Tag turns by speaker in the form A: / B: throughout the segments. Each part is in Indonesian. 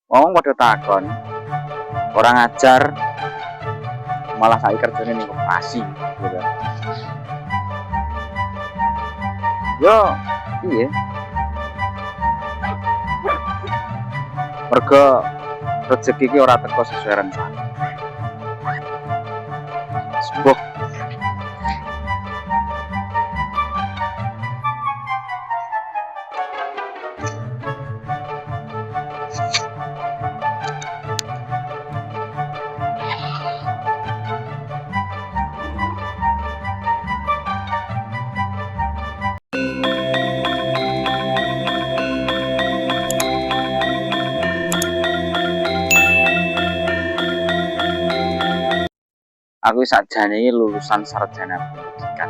A: Wong padha takon, orang ajar malah saiki kerjane ning koperasi gitu. Yo, iya. Mergo rezeki iki ora teko sesuai rencana. Sebuah aku sakjane iki lulusan sarjana pendidikan.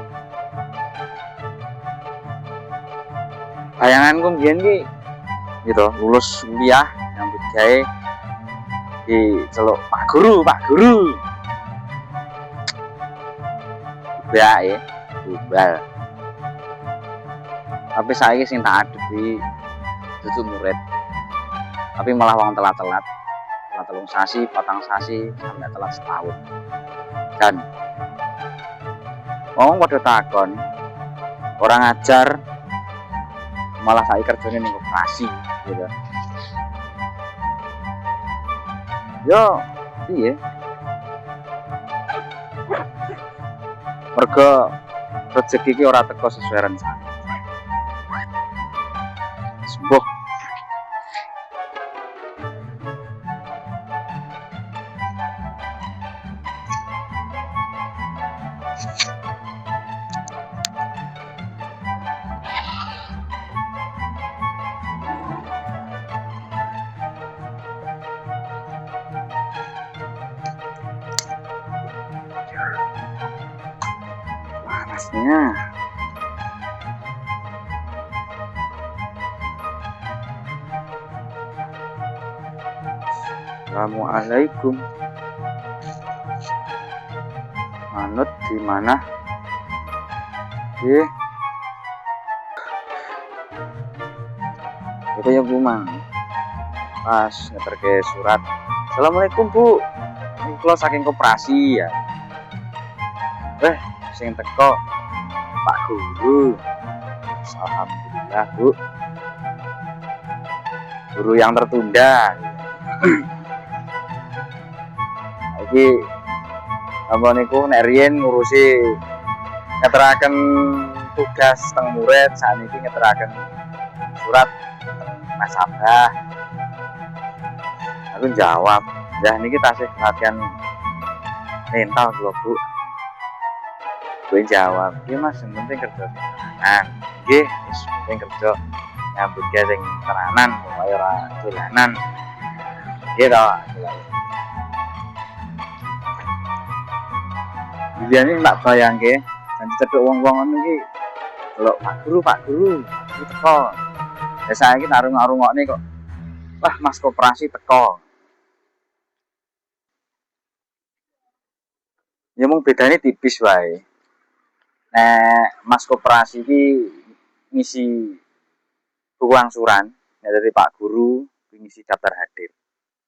A: Bayanganku mbiyen ki gitu, lulus kuliah nyambut gawe di celuk Pak Guru. Ya, bumbal. Tapi saiki sing tak adepi dudu murid. Tapi malah wong telat-telat. Telat 3 sasi, 4 sasi, sampai telat setahun. Dan wong padha takon, orang ajar malah saiki kerjane ning koperasi gitu. Yo, iya. Mergo rezeki iki ora teko sesuai rencana. Sembuh. Panasnya. Assalamualaikum. Manut di mana? Itu ya Bu Mang. Pas ngeterke surat. Assalamualaikum Bu. Ini kula saking koperasi ya. Sing teko Pak Guru. Alhamdulillah Bu. Guru yang tertunda. Iki apa niku nek riyen ngurusi ngeteraken tugas teng murid, sakniki ngeteraken surat nasabah. Aku jawab, "Ya niki tasih latihan mental kula, Bu." Gue jawab, "Nggih Mas, yang penting kerja tenanan." "Nggih, wis penting kerja nyambut gawe sing tenanan, pokoke ora dolanan." Gitu. Biyen tak bayangke, jan cedhek wong-wong ngono iki delok Pak Guru teko. Ya saiki tak rungok-rungokne kok. Wah, Mas koperasi teko. Ya mung bedane tipis wae. Nek Mas koperasi iki ngisi buku angsuran, nek dari Pak Guru ngisi daftar hadir.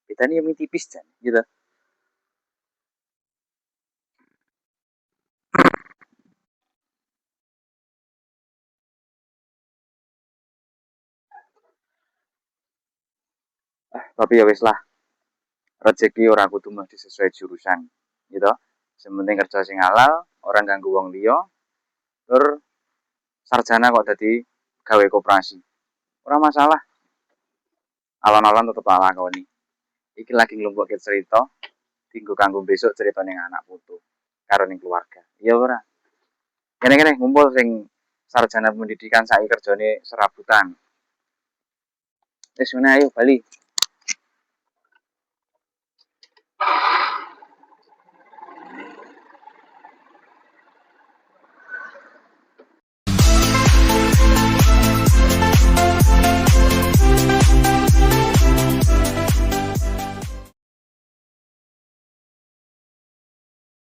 A: Bedane ya mung tipis jan, gitu. Tapi ya wis lah. Rezeki ora kudu mesti sesuai jurusan, gitu. Sementing kerja sing halal, orang ganggu wong liya, tur sarjana kok dadi gawe koperasi. Ora masalah. Alon-alon tetep tak lakoni. Iki lagi nglumpukke cerita, dienggo kanggo besok cerita ning anak putu karo ning keluarga. Iya ora? Kene-kene ngumpul sing sarjana pendidikan saiki kerjane serabutan. Wis ngene ayo bali.